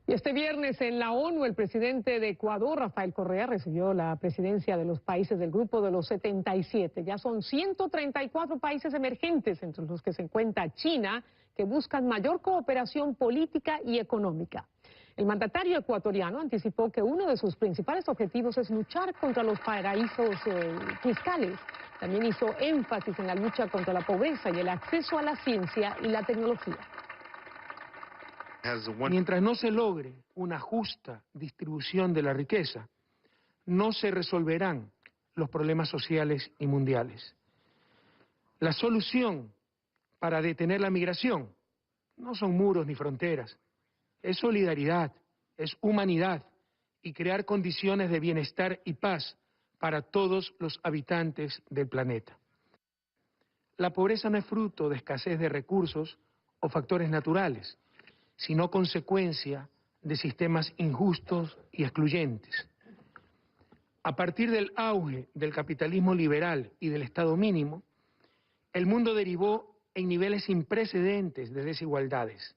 Y este viernes en la ONU, el presidente de Ecuador, Rafael Correa, recibió la presidencia de los países del grupo de los 77. Ya son 134 países emergentes, entre los que se encuentra China, que buscan mayor cooperación política y económica. El mandatario ecuatoriano anticipó que uno de sus principales objetivos es luchar contra los paraísos fiscales. También hizo énfasis en la lucha contra la pobreza y el acceso a la ciencia y la tecnología. Mientras no se logre una justa distribución de la riqueza, no se resolverán los problemas sociales y mundiales. La solución para detener la migración no son muros ni fronteras, es solidaridad, es humanidad y crear condiciones de bienestar y paz para todos los habitantes del planeta. La pobreza no es fruto de escasez de recursos o factores naturales, sino consecuencia de sistemas injustos y excluyentes. A partir del auge del capitalismo liberal y del Estado mínimo, el mundo derivó en niveles sin precedentes de desigualdades.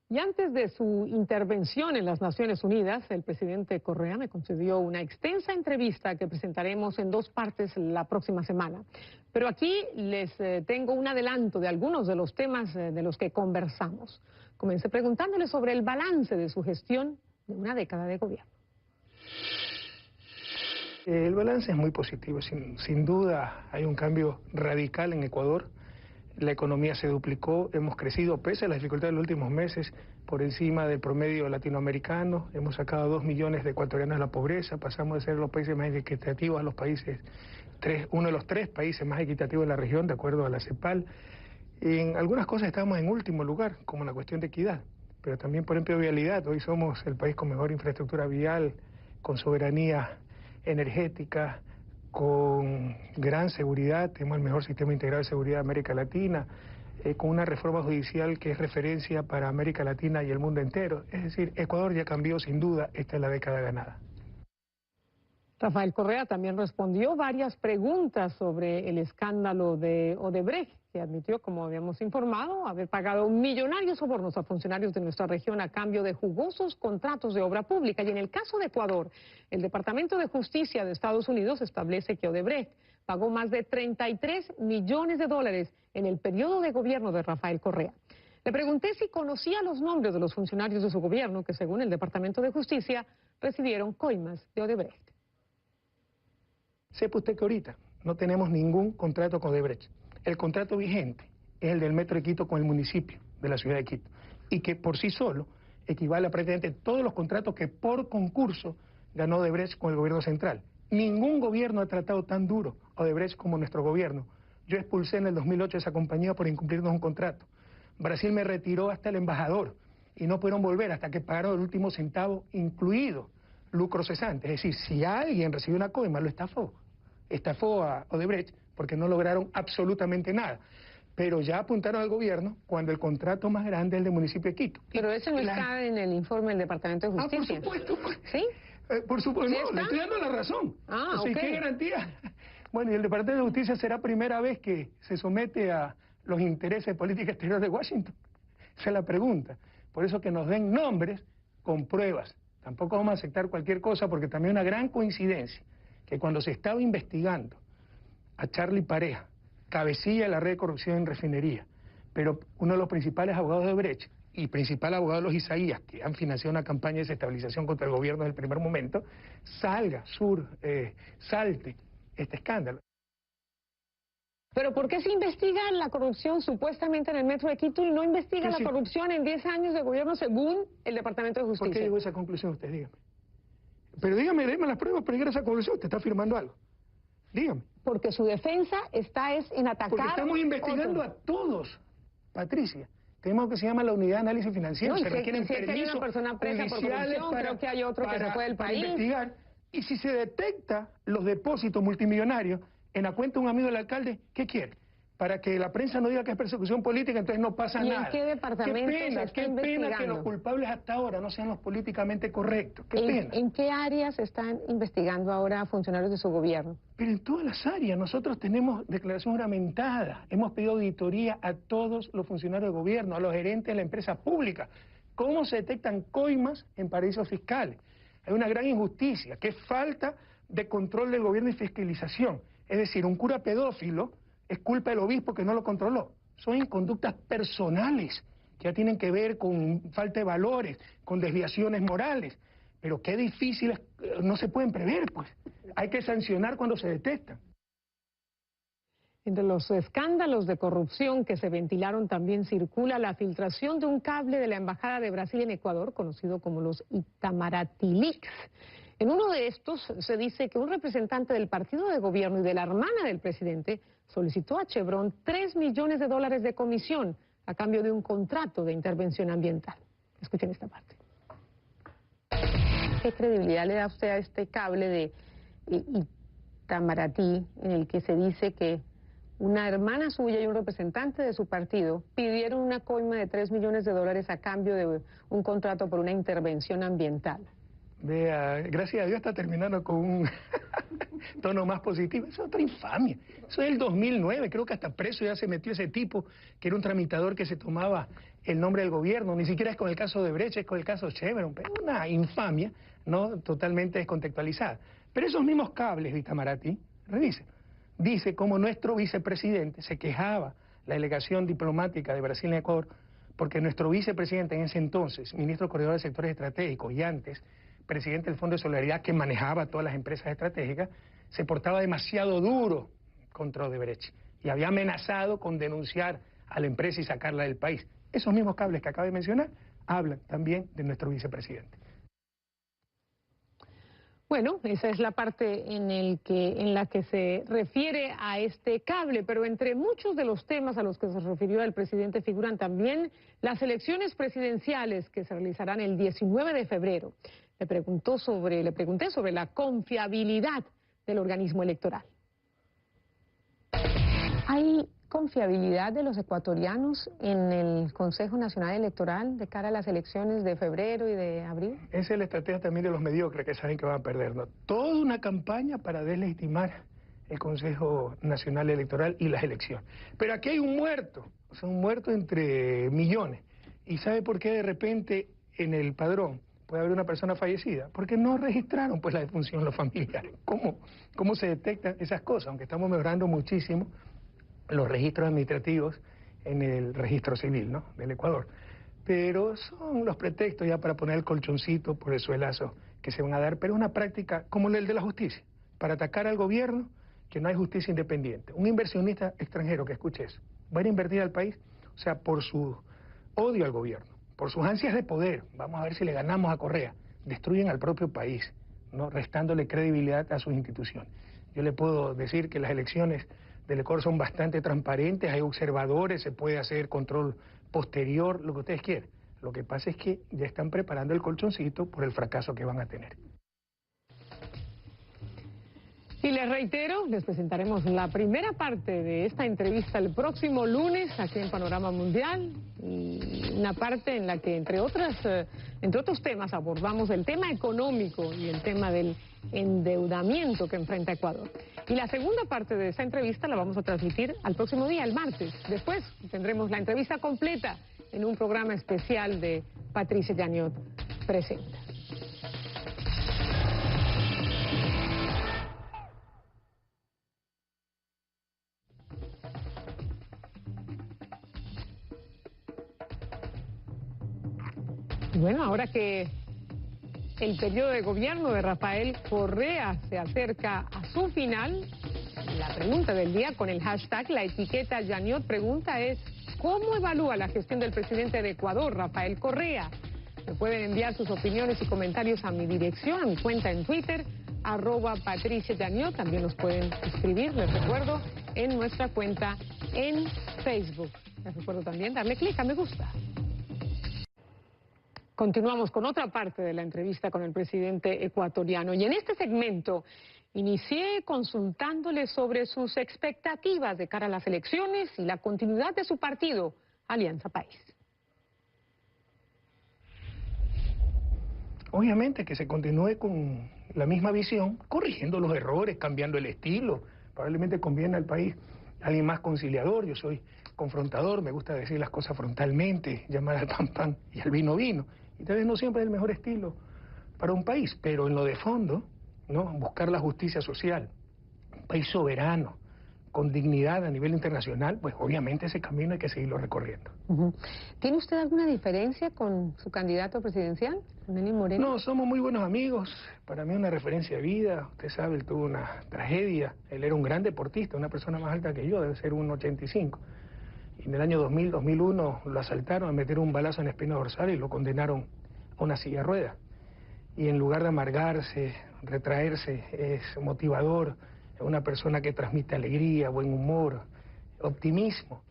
Y antes de su intervención en las Naciones Unidas, el presidente Correa me concedió una extensa entrevista que presentaremos en 2 partes la próxima semana. Pero aquí les tengo un adelanto de algunos de los temas de los que conversamos. Comencé preguntándole sobre el balance de su gestión de una década de gobierno. El balance es muy positivo, sin duda hay un cambio radical en Ecuador. La economía se duplicó, hemos crecido pese a las dificultades de los últimos meses por encima del promedio latinoamericano, hemos sacado a 2 millones de ecuatorianos de la pobreza, pasamos de ser los países más equitativos a los países, uno de los 3 países más equitativos de la región, de acuerdo a la CEPAL. En algunas cosas estamos en último lugar, como en la cuestión de equidad, pero también, por ejemplo, vialidad. Hoy somos el país con mejor infraestructura vial, con soberanía energética, con gran seguridad, tenemos el mejor sistema integrado de seguridad de América Latina, con una reforma judicial que es referencia para América Latina y el mundo entero. Es decir, Ecuador ya cambió sin duda, esta es la década ganada. Rafael Correa también respondió varias preguntas sobre el escándalo de Odebrecht, que admitió, como habíamos informado, haber pagado millonarios sobornos a funcionarios de nuestra región a cambio de jugosos contratos de obra pública. Y en el caso de Ecuador, el Departamento de Justicia de Estados Unidos establece que Odebrecht pagó más de 33 millones de dólares en el periodo de gobierno de Rafael Correa. Le pregunté si conocía los nombres de los funcionarios de su gobierno que, según el Departamento de Justicia, recibieron coimas de Odebrecht. Sepa usted que ahorita no tenemos ningún contrato con Odebrecht. El contrato vigente es el del Metro de Quito con el municipio de la ciudad de Quito y que por sí solo equivale a prácticamente todos los contratos que por concurso ganó Odebrecht con el gobierno central. Ningún gobierno ha tratado tan duro a Odebrecht como nuestro gobierno. Yo expulsé en el 2008 esa compañía por incumplirnos un contrato. Brasil me retiró hasta el embajador y no pudieron volver hasta que pagaron el último centavo, incluido lucro cesante. Es decir, si alguien recibió una coima, lo estafó a Odebrecht porque no lograron absolutamente nada. Pero ya apuntaron al gobierno cuando el contrato más grande es el del municipio de Quito. Pero eso no está en el informe del Departamento de Justicia. Por supuesto. ¿Sí? Por supuesto, ¿Sí no, le estoy dando la razón. Ok. ¿Qué garantía? Bueno, y el Departamento de Justicia será primera vez que se somete a los intereses de política exterior de Washington. Esa es la pregunta. Por eso que nos den nombres con pruebas. Tampoco vamos a aceptar cualquier cosa porque también una gran coincidencia que cuando se estaba investigando a Charlie Pareja, cabecilla de la red de corrupción en refinería, pero uno de los principales abogados de Odebrecht y principal abogado de los Isaías, que han financiado una campaña de desestabilización contra el gobierno desde el primer momento, salte este escándalo. ¿Pero por qué se investiga la corrupción supuestamente en el Metro de Quito y no investiga la corrupción en 10 años de gobierno según el Departamento de Justicia? ¿Por qué llegó a esa conclusión usted? Dígame. Pero dígame, déme las pruebas para llegar a esa conclusión. Usted está afirmando algo. Dígame. Porque su defensa está en atacar... Porque estamos investigando a todos, Patricia. Tenemos lo que se llama la unidad de análisis financiero. No, se requieren que hay una persona presa por corrupción, creo que hay otro que se fue del país. Investigar. Y si se detecta los depósitos multimillonarios en la cuenta de un amigo del alcalde, ¿qué quiere? Para que la prensa no diga que es persecución política, entonces no pasa nada. ¿Y en qué departamento se está investigando? Qué pena que los culpables hasta ahora no sean los políticamente correctos. Qué pena. ¿En qué áreas están investigando ahora funcionarios de su gobierno? Pero en todas las áreas. Nosotros tenemos declaración juramentada. Hemos pedido auditoría a todos los funcionarios de gobierno, a los gerentes de la empresa pública. ¿Cómo se detectan coimas en paraísos fiscales? Hay una gran injusticia, que es falta de control del gobierno y fiscalización. Es decir, un cura pedófilo es culpa del obispo que no lo controló. Son conductas personales que ya tienen que ver con falta de valores, con desviaciones morales. Pero qué difícil, no se pueden prever, pues. Hay que sancionar cuando se detectan. Entre los escándalos de corrupción que se ventilaron también circula la filtración de un cable de la Embajada de Brasil en Ecuador, conocido como los Itamaraty Leaks. En uno de estos se dice que un representante del partido de gobierno y de la hermana del presidente solicitó a Chevron $3 millones de comisión a cambio de un contrato de intervención ambiental. Escuchen esta parte. ¿Qué credibilidad le da usted a este cable de Itamaraty en el que se dice que una hermana suya y un representante de su partido pidieron una coima de $3 millones a cambio de un contrato por una intervención ambiental? Vea, gracias a Dios está terminando con un tono más positivo. Eso es otra infamia. Eso es el 2009, creo que hasta preso ya se metió ese tipo, que era un tramitador que se tomaba el nombre del gobierno. Ni siquiera es con el caso de Brecht, es con el caso Chevron. Pero una infamia, ¿no? Totalmente descontextualizada. Pero esos mismos cables de Itamaraty, revisen, dice cómo nuestro vicepresidente se quejaba, la delegación diplomática de Brasil en Ecuador, porque nuestro vicepresidente en ese entonces, ministro coordinador de sectores estratégicos y antes presidente del Fondo de Solidaridad que manejaba todas las empresas estratégicas, se portaba demasiado duro contra Odebrecht y había amenazado con denunciar a la empresa y sacarla del país. Esos mismos cables que acabo de mencionar hablan también de nuestro vicepresidente. Bueno, esa es la parte en la que se refiere a este cable, pero entre muchos de los temas a los que se refirió el presidente figuran también las elecciones presidenciales que se realizarán el 19 de febrero. Le pregunté sobre la confiabilidad del organismo electoral. ¿Hay confiabilidad de los ecuatorianos en el Consejo Nacional Electoral de cara a las elecciones de febrero y de abril? Esa es la estrategia también de los mediocres que saben que van a perder, ¿no? Toda una campaña para deslegitimar el Consejo Nacional Electoral y las elecciones. Pero aquí hay un muerto, o sea, un muerto entre millones. ¿Y sabe por qué de repente en el padrón puede haber una persona fallecida? Porque no registraron pues la defunción los familiares. ¿Cómo se detectan esas cosas? Aunque estamos mejorando muchísimo los registros administrativos en el registro civil, ¿no?, del Ecuador. Pero son los pretextos ya para poner el colchoncito por el suelazo que se van a dar, pero es una práctica como el de la justicia, para atacar al gobierno, que no hay justicia independiente. Un inversionista extranjero que escuche eso, va a ir a invertir al país, o sea, por su odio al gobierno, por sus ansias de poder, vamos a ver si le ganamos a Correa, destruyen al propio país, ¿no?, restándole credibilidad a sus instituciones. Yo le puedo decir que las elecciones del Ecuador son bastante transparentes, hay observadores, se puede hacer control posterior, lo que ustedes quieran. Lo que pasa es que ya están preparando el colchoncito por el fracaso que van a tener. Y les reitero, les presentaremos la primera parte de esta entrevista el próximo lunes aquí en Panorama Mundial, y una parte en la que entre otros temas abordamos el tema económico y el tema del endeudamiento que enfrenta Ecuador. Y la segunda parte de esa entrevista la vamos a transmitir al próximo día, el martes. Después tendremos la entrevista completa en un programa especial de Patricia Yaniot Presenta. Y bueno, ahora que el periodo de gobierno de Rafael Correa se acerca a su final, la pregunta del día con el hashtag, la etiqueta Yaniot Pregunta es: ¿cómo evalúa la gestión del presidente de Ecuador, Rafael Correa? Me pueden enviar sus opiniones y comentarios a mi dirección, a mi cuenta en Twitter, @Patricia Yaniot. También los pueden escribir, les recuerdo, en nuestra cuenta en Facebook. Les recuerdo también darle clic a me gusta. Continuamos con otra parte de la entrevista con el presidente ecuatoriano, y en este segmento inicié consultándole sobre sus expectativas de cara a las elecciones y la continuidad de su partido, Alianza País. Obviamente que se continúe con la misma visión, corrigiendo los errores, cambiando el estilo. Probablemente conviene al país alguien más conciliador. Yo soy confrontador, me gusta decir las cosas frontalmente, llamar al pan pan y al vino vino. Y tal vez no siempre es el mejor estilo para un país, pero en lo de fondo, ¿no? Buscar la justicia social, un país soberano, con dignidad a nivel internacional, pues obviamente ese camino hay que seguirlo recorriendo. ¿Tiene usted alguna diferencia con su candidato presidencial, Lenín Moreno? No, somos muy buenos amigos, para mí una referencia de vida, usted sabe, él tuvo una tragedia, él era un gran deportista, una persona más alta que yo, debe ser 1,85. Y en el año 2000, 2001 lo asaltaron, a meter un balazo en la espina dorsal y lo condenaron a una silla de ruedas. Y en lugar de amargarse, retraerse, es motivador, es una persona que transmite alegría, buen humor, optimismo.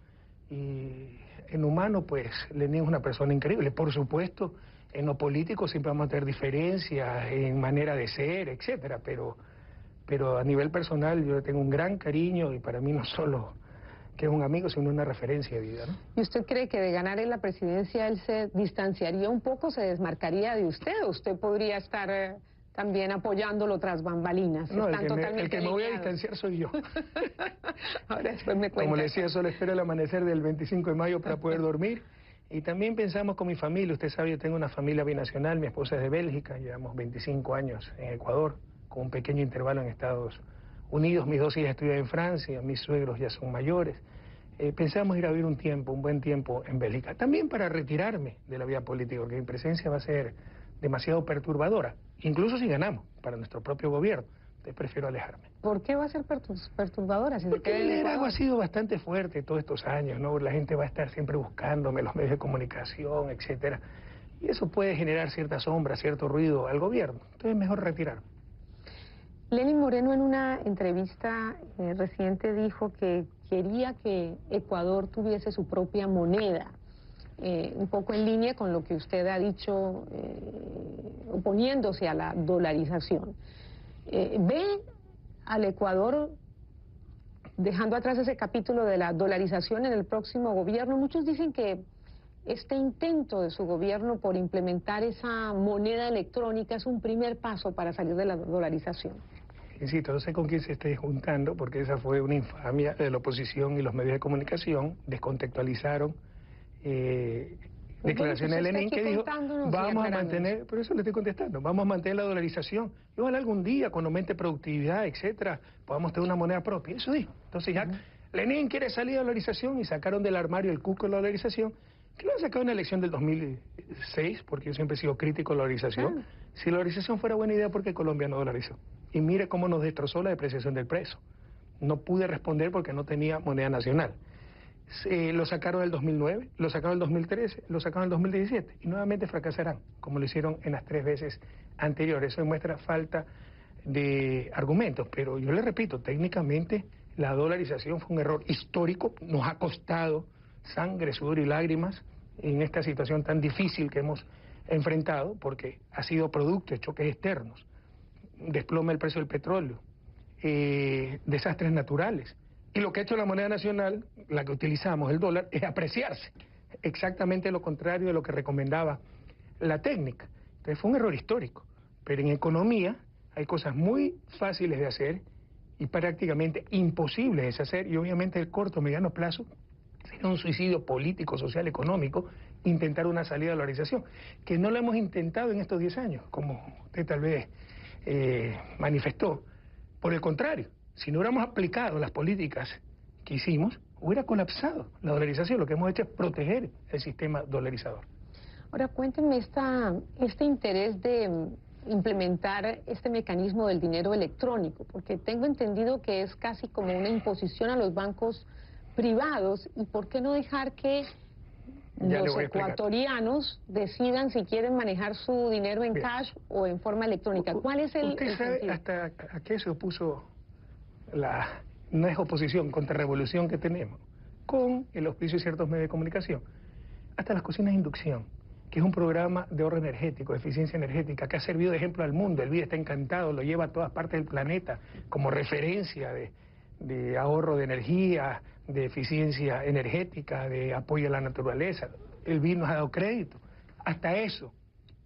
Y en humano, pues, Lenín es una persona increíble. Por supuesto, en lo político siempre vamos a tener diferencias en manera de ser, etcétera, pero a nivel personal yo le tengo un gran cariño y para mí no solo que es un amigo, sino una referencia de vida, ¿no? ¿Y usted cree que de ganar en la presidencia él se distanciaría un poco, se desmarcaría de usted? ¿O usted podría estar también apoyándolo tras bambalinas? No, el que me voy a distanciar soy yo. Ahora después me cuenta. Como le decía, solo espero el amanecer del 25 de mayo para poder dormir. Y también pensamos con mi familia. Usted sabe, yo tengo una familia binacional, mi esposa es de Bélgica, llevamos 25 años en Ecuador, con un pequeño intervalo en Estados Unidos. Mis dos hijas estudian en Francia, mis suegros ya son mayores. Pensamos ir a vivir un tiempo, un buen tiempo en Bélgica. También para retirarme de la vida política, porque mi presencia va a ser demasiado perturbadora, incluso si ganamos para nuestro propio gobierno. Entonces prefiero alejarme. ¿Por qué va a ser perturbadora? Porque el liderazgo ha sido bastante fuerte todos estos años, ¿no? La gente va a estar siempre buscándome, los medios de comunicación, etcétera. Y eso puede generar cierta sombra, cierto ruido al gobierno. Entonces es mejor retirarme. Lenín Moreno en una entrevista reciente dijo que quería que Ecuador tuviese su propia moneda, un poco en línea con lo que usted ha dicho, oponiéndose a la dolarización. ¿Ve al Ecuador dejando atrás ese capítulo de la dolarización en el próximo gobierno? Muchos dicen que este intento de su gobierno por implementar esa moneda electrónica es un primer paso para salir de la dolarización. Insisto, no sé con quién se esté juntando, porque esa fue una infamia de la oposición y los medios de comunicación, descontextualizaron declaraciones de Lenín que dijo, vamos a mantener, por eso le estoy contestando, vamos a mantener la dolarización, y ojalá algún día, cuando aumente productividad, etcétera, podamos tener una moneda propia, eso dijo. Entonces ya, Lenín quiere salir de la dolarización y sacaron del armario el cuco de la dolarización, que lo han sacado en la elección del 2006, porque yo siempre he sido crítico de la dolarización. Si la dolarización fuera buena idea, ¿por qué Colombia no dolarizó? Y mire cómo nos destrozó la depreciación del peso. No pude responder porque no tenía moneda nacional. Lo sacaron en el 2009, lo sacaron en el 2013, lo sacaron en el 2017 y nuevamente fracasarán, como lo hicieron en las 3 veces anteriores. Eso demuestra falta de argumentos, pero yo le repito, técnicamente la dolarización fue un error histórico, nos ha costado sangre, sudor y lágrimas en esta situación tan difícil que hemos enfrentado, porque ha sido producto de choques externos, desplome el precio del petróleo, desastres naturales. Y lo que ha hecho la moneda nacional, la que utilizamos, el dólar, es apreciarse. Exactamente lo contrario de lo que recomendaba la técnica. Entonces fue un error histórico. Pero en economía hay cosas muy fáciles de hacer y prácticamente imposibles de hacer. Y obviamente el corto o mediano plazo sería un suicidio político, social, económico, intentar una salida de la dolarización, que no lo hemos intentado en estos 10 años, como usted tal vez manifestó. Por el contrario, si no hubiéramos aplicado las políticas que hicimos, hubiera colapsado la dolarización. Lo que hemos hecho es proteger el sistema dolarizador. Ahora, cuéntenme este interés de implementar este mecanismo del dinero electrónico, porque tengo entendido que es casi como una imposición a los bancos privados, y ¿por qué no dejar que los ecuatorianos decidan si quieren manejar su dinero en cash o en forma electrónica? ¿Cuál es el ¿Usted sabe hasta a qué se opuso la no es oposición, contrarrevolución que tenemos con el auspicio de ciertos medios de comunicación? Hasta las cocinas de inducción, que es un programa de ahorro energético, de eficiencia energética, que ha servido de ejemplo al mundo. El BID está encantado, lo lleva a todas partes del planeta como referencia de ahorro de energía, de eficiencia energética, de apoyo a la naturaleza. El BID nos ha dado crédito. Hasta eso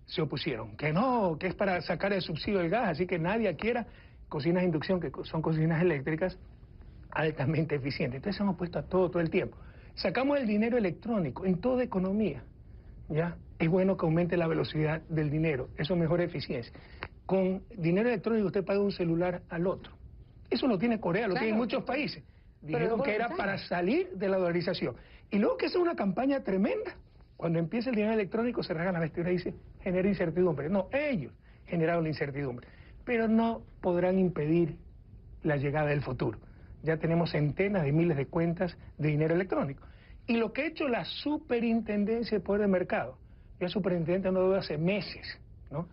se opusieron, que no, que es para sacar el subsidio del gas, así que nadie quiera cocinas de inducción, que son cocinas eléctricas altamente eficientes. Entonces hemos puesto a todo el tiempo. Sacamos el dinero electrónico en toda economía, ¿ya? Es bueno que aumente la velocidad del dinero, eso mejora eficiencia. Con dinero electrónico usted paga un celular al otro. Eso lo tiene Corea, lo tienen muchos países. Dijeron que era para salir de la dolarización. Y luego que es una campaña tremenda. Cuando empieza el dinero electrónico se rasgan la vestidura y dice, genera incertidumbre. No, ellos generaron la incertidumbre. Pero no podrán impedir la llegada del futuro. Ya tenemos centenas de miles de cuentas de dinero electrónico. Y lo que ha hecho la Superintendencia de Poder de Mercado, yo superintendente no lo veo hace meses, ¿no?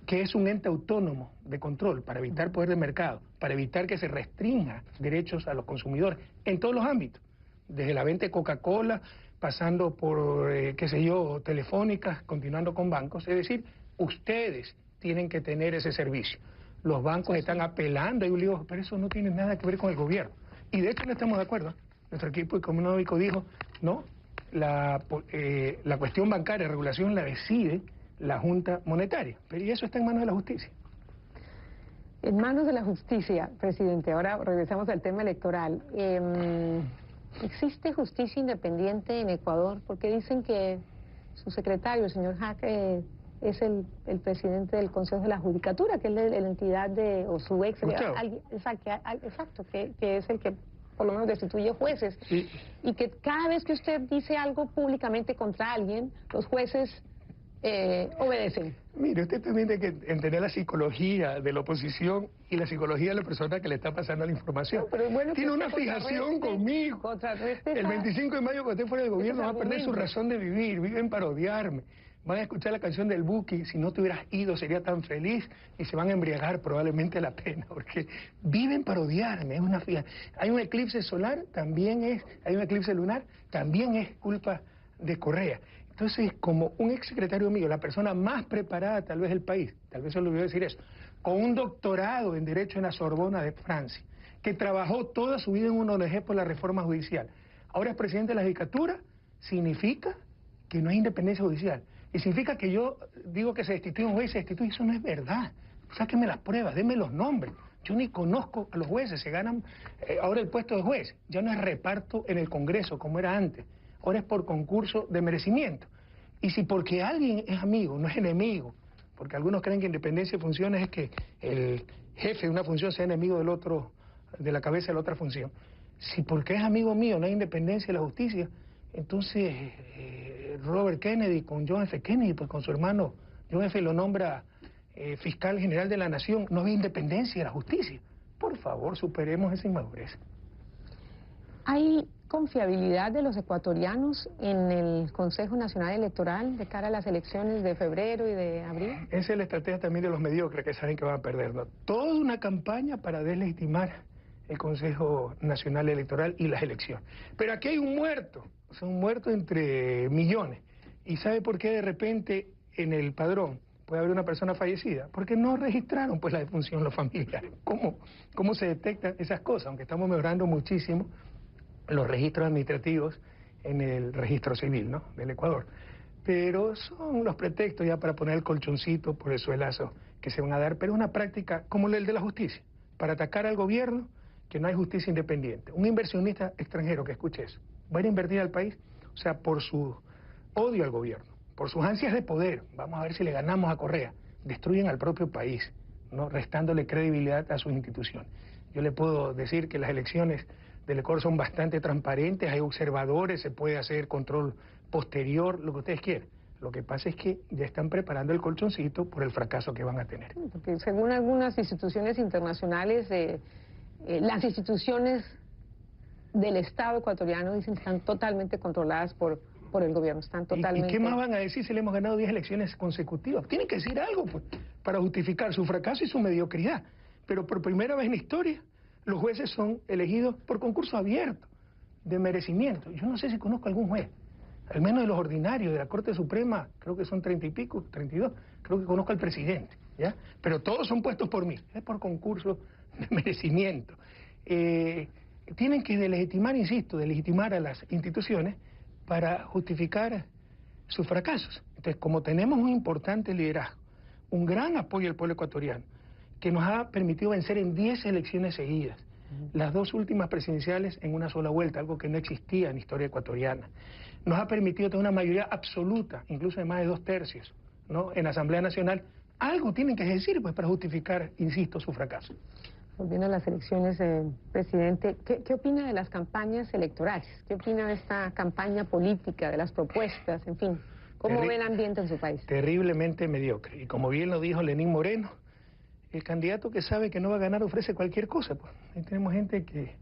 Que es un ente autónomo de control para evitar poder de mercado, para evitar que se restrinja derechos a los consumidores en todos los ámbitos, desde la venta de Coca-Cola, pasando por, qué sé yo, telefónicas, continuando con bancos. Es decir, ustedes tienen que tener ese servicio. Los bancos están apelando, hay un lío, pero eso no tiene nada que ver con el gobierno. Y de hecho no estamos de acuerdo. Nuestro equipo económico dijo, no, la cuestión bancaria, regulación la decide la Junta Monetaria, pero y eso está en manos de la justicia. En manos de la justicia, presidente. Ahora regresamos al tema electoral. ¿Existe justicia independiente en Ecuador? Porque dicen que su secretario, el señor Jaque, es el presidente del Consejo de la Judicatura, que es la entidad de, o su ex, exacto, que es el que por lo menos destituye jueces. Sí. Y que cada vez que usted dice algo públicamente contra alguien, los jueces obedecen. Mire, usted también tiene que entender la psicología de la oposición y la psicología de la persona que le está pasando la información. No, pero es bueno, tiene una fijación conmigo. El 25 de mayo, cuando esté fuera del gobierno, va a perder su razón de vivir. Viven para odiarme. Van a escuchar la canción del Buki, si no te hubieras ido sería tan feliz, y se van a embriagar probablemente la pena, porque viven para odiarme, es una fija. Hay un eclipse solar, hay un eclipse lunar, también es culpa de Correa. Entonces, como un exsecretario mío, la persona más preparada tal vez del país, tal vez se le olvidó decir eso, con un doctorado en Derecho en la Sorbona de Francia, que trabajó toda su vida en una ONG por la reforma judicial, ahora es presidente de la Judicatura, significa que no hay independencia judicial. Y significa que yo digo que se destituye un juez, se destituye, eso no es verdad. Sáquenme las pruebas, denme los nombres. Yo ni conozco a los jueces, se ganan ahora el puesto de juez. Ya no es reparto en el Congreso como era antes, ahora es por concurso de merecimiento. Y si porque alguien es amigo, no es enemigo, porque algunos creen que independencia de funciones es que el jefe de una función sea enemigo del otro, de la cabeza de la otra función. Si porque es amigo mío no hay independencia de la justicia, entonces Robert Kennedy con John F. Kennedy, pues con su hermano John F. lo nombra fiscal general de la nación, no había independencia de la justicia. Por favor, superemos esa inmadurez. ¿Hay confiabilidad de los ecuatorianos en el Consejo Nacional Electoral de cara a las elecciones de febrero y de abril? Esa es la estrategia también de los mediocres que saben que van a perder, ¿no? Toda una campaña para deslegitimar el Consejo Nacional Electoral y las elecciones. Pero aquí hay un muerto, o sea, un muerto entre millones. ¿Y sabe por qué de repente en el padrón puede haber una persona fallecida? Porque no registraron pues la defunción los familiares. ¿Cómo se detectan esas cosas? Aunque estamos mejorando muchísimo los registros administrativos en el registro civil, ¿no?, del Ecuador. Pero son los pretextos ya para poner el colchoncito por el suelazo que se van a dar, pero es una práctica como el de la justicia, para atacar al gobierno, que no hay justicia independiente. Un inversionista extranjero que escuche eso, va a ir a invertir al país, o sea, por su odio al gobierno, por sus ansias de poder, vamos a ver si le ganamos a Correa, destruyen al propio país, ¿no?, restándole credibilidad a sus instituciones. Yo le puedo decir que las elecciones del Ecuador son bastante transparentes, hay observadores, se puede hacer control posterior, lo que ustedes quieran. Lo que pasa es que ya están preparando el colchoncito por el fracaso que van a tener. Porque según algunas instituciones internacionales, las instituciones del Estado ecuatoriano dicen que están totalmente controladas por el gobierno, están totalmente... ¿Y qué más van a decir si le hemos ganado 10 elecciones consecutivas? Tienen que decir algo pues, para justificar su fracaso y su mediocridad. Pero por primera vez en la historia, los jueces son elegidos por concurso abierto, de merecimiento. Yo no sé si conozco algún juez, al menos de los ordinarios de la Corte Suprema, creo que son 30 y pico, 32, creo que conozco al presidente, ¿ya? Pero todos son puestos por mí, es por concurso de merecimiento. Tienen que delegitimar, insisto, delegitimar a las instituciones para justificar sus fracasos. Entonces, como tenemos un importante liderazgo, un gran apoyo del pueblo ecuatoriano, que nos ha permitido vencer en 10 elecciones seguidas, las dos últimas presidenciales en una sola vuelta, algo que no existía en la historia ecuatoriana. Nos ha permitido tener una mayoría absoluta, incluso de más de 2/3, ¿no?, en la Asamblea Nacional. Algo tienen que decir, pues, para justificar, insisto, su fracaso. Volviendo a las elecciones, presidente, ¿qué opina de las campañas electorales? ¿Qué opina de esta campaña política, de las propuestas, en fin? ¿Cómo ve el ambiente en su país? Terriblemente mediocre. Y como bien lo dijo Lenín Moreno, el candidato que sabe que no va a ganar ofrece cualquier cosa, pues. Ahí tenemos gente que,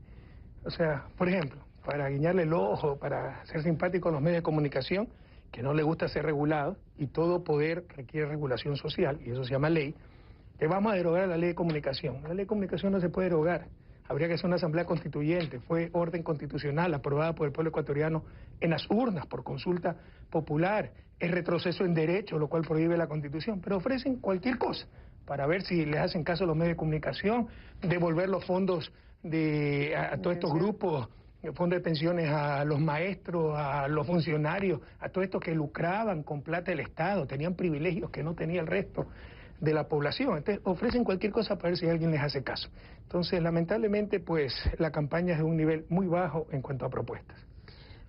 o sea, por ejemplo, para guiñarle el ojo, para ser simpático a los medios de comunicación, que no le gusta ser regulado, y todo poder requiere regulación social, y eso se llama ley, que vamos a derogar la ley de comunicación. La ley de comunicación no se puede derogar. Habría que hacer una asamblea constituyente. Fue orden constitucional aprobada por el pueblo ecuatoriano en las urnas por consulta popular. Es retroceso en derecho, lo cual prohíbe la Constitución. Pero ofrecen cualquier cosa para ver si les hacen caso a los medios de comunicación, devolver los fondos a todos estos grupos, el fondo de pensiones a los maestros, a los funcionarios, a todos estos que lucraban con plata del Estado, tenían privilegios que no tenía el resto de la población. Entonces ofrecen cualquier cosa para ver si alguien les hace caso. Entonces, lamentablemente, pues la campaña es de un nivel muy bajo en cuanto a propuestas.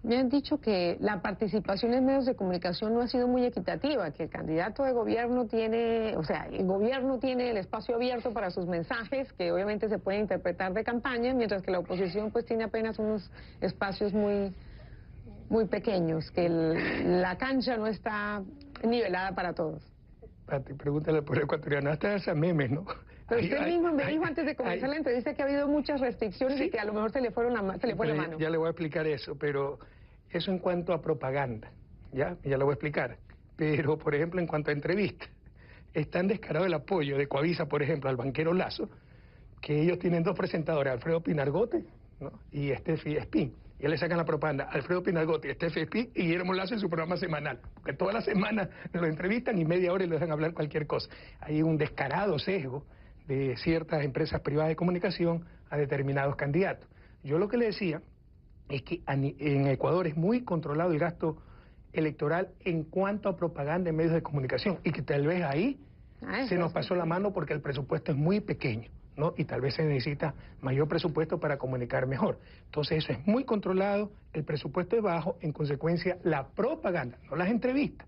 Me han dicho que la participación en medios de comunicación no ha sido muy equitativa, que el candidato de gobierno tiene, o sea, el gobierno tiene el espacio abierto para sus mensajes, que obviamente se pueden interpretar de campaña, mientras que la oposición pues tiene apenas unos espacios muy pequeños, que la cancha no está nivelada para todos. Pati, pregúntale por el ecuatoriano, hasta esas memes, ¿no? Pero usted mismo me dijo antes de comenzar la entrevista que ha habido muchas restricciones, sí, y que a lo mejor se le fue la mano. Ya le voy a explicar eso, pero eso en cuanto a propaganda, ya le voy a explicar. Pero, por ejemplo, en cuanto a entrevistas, es tan descarado el apoyo de Coavisa, por ejemplo, al banquero Lazo, que ellos tienen dos presentadores, Alfredo Pinargote, ¿no?, y Steffi Espín. Y le sacan la propaganda, Alfredo Pinargote, Steffi Espín y Guillermo Lazo en su programa semanal. Porque toda la semana lo entrevistan y media hora y le dejan hablar cualquier cosa. Hay un descarado sesgo de ciertas empresas privadas de comunicación a determinados candidatos. Yo lo que le decía es que en Ecuador es muy controlado el gasto electoral en cuanto a propaganda en medios de comunicación, y que tal vez ahí se nos pasó la mano porque el presupuesto es muy pequeño, ¿no?, y tal vez se necesita mayor presupuesto para comunicar mejor. Entonces eso es muy controlado, el presupuesto es bajo, en consecuencia la propaganda, no las entrevistas,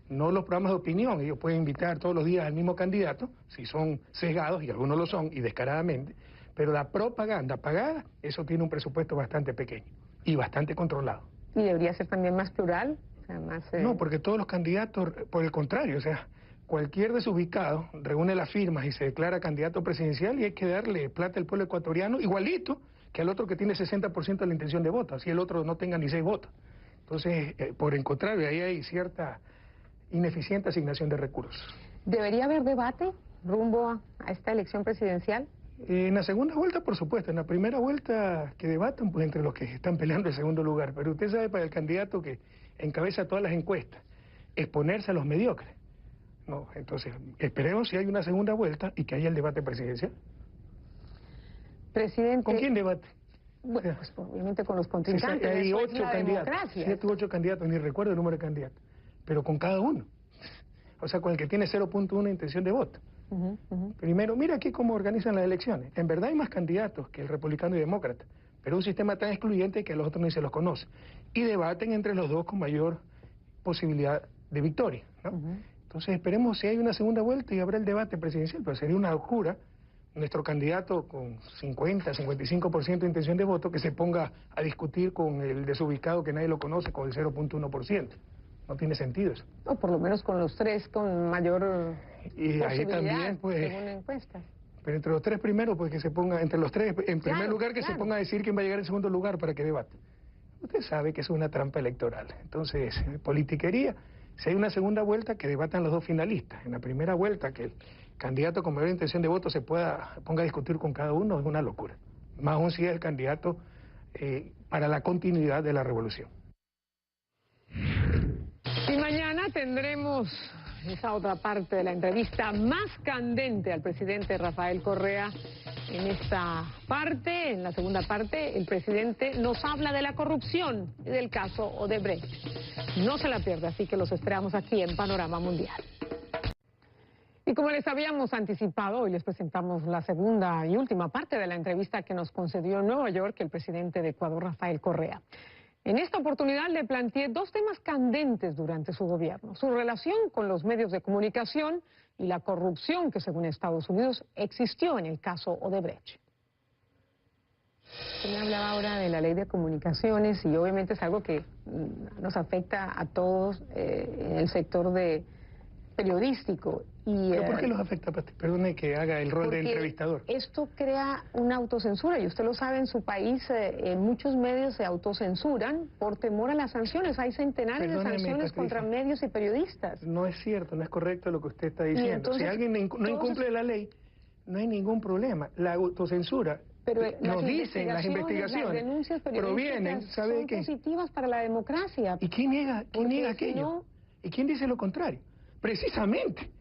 no los programas de opinión. Ellos pueden invitar todos los días al mismo candidato, si son sesgados, y algunos lo son, y descaradamente, pero la propaganda pagada, eso tiene un presupuesto bastante pequeño y bastante controlado. ¿Y debería ser también más plural? O sea, más, No, porque todos los candidatos, por el contrario, o sea, cualquier desubicado reúne las firmas y se declara candidato presidencial, y hay que darle plata al pueblo ecuatoriano igualito que al otro que tiene 60% de la intención de voto, así el otro no tenga ni 6 votos. Entonces, por el contrario, ahí hay cierta ineficiente asignación de recursos. ¿Debería haber debate rumbo a esta elección presidencial? En la segunda vuelta, por supuesto. En la primera vuelta que debatan, pues entre los que están peleando el segundo lugar. Pero usted sabe, para el candidato que encabeza todas las encuestas, exponerse a los mediocres. No, entonces, esperemos si hay una segunda vuelta y que haya el debate presidencial. Presidente... ¿Con quién debate? Bueno, pues obviamente con los contrincantes. Hay 8 candidatos, democracia. 7 u 8 candidatos, ni recuerdo el número de candidatos, pero con cada uno. O sea, con el que tiene 0.1 intención de voto. Primero, mira aquí cómo organizan las elecciones. En verdad hay más candidatos que el republicano y demócrata, pero un sistema tan excluyente que a los otros ni se los conoce. Y debaten entre los dos con mayor posibilidad de victoria, ¿no? Entonces esperemos si hay una segunda vuelta y habrá el debate presidencial, pero sería una locura nuestro candidato con 50, 55% de intención de voto que se ponga a discutir con el desubicado que nadie lo conoce con el 0.1%. No tiene sentido eso. O por lo menos con los tres con mayor y ahí también, pues, según encuestas. Pero entre los tres primeros, pues que se ponga, entre los tres, en primer lugar que se ponga a decir quién va a llegar en segundo lugar para que debate. Usted sabe que es una trampa electoral. Entonces, politiquería. Si hay una segunda vuelta, que debatan los dos finalistas. En la primera vuelta, que el candidato con mayor intención de voto ponga a discutir con cada uno, es una locura. Más aún si es el candidato para la continuidad de la revolución. Y mañana tendremos esa otra parte de la entrevista más candente al presidente Rafael Correa. En esta parte, en la segunda parte, el presidente nos habla de la corrupción y del caso Odebrecht. No se la pierda, así que los esperamos aquí en Panorama Mundial. Y como les habíamos anticipado, hoy les presentamos la segunda y última parte de la entrevista que nos concedió en Nueva York el presidente de Ecuador, Rafael Correa. En esta oportunidad le planteé dos temas candentes durante su gobierno: su relación con los medios de comunicación y la corrupción que, según Estados Unidos, existió en el caso Odebrecht. Usted me hablaba ahora de la ley de comunicaciones y obviamente es algo que nos afecta a todos en el sector periodístico. ¿Pero por qué los afecta? Perdone que haga el rol de entrevistador. Esto crea una autocensura y usted lo sabe, en su país muchos medios se autocensuran por temor a las sanciones. Hay centenares de sanciones contra medios y periodistas. No es cierto, no es correcto lo que usted está diciendo. Entonces, si alguien no incumple la ley, no hay ningún problema. La autocensura, pero nos dicen las investigaciones, las denuncias provienen, ¿sabe son qué? Positivas para la democracia. ¿Y quién niega aquello? No... ¿Y quién dice lo contrario? Precisamente,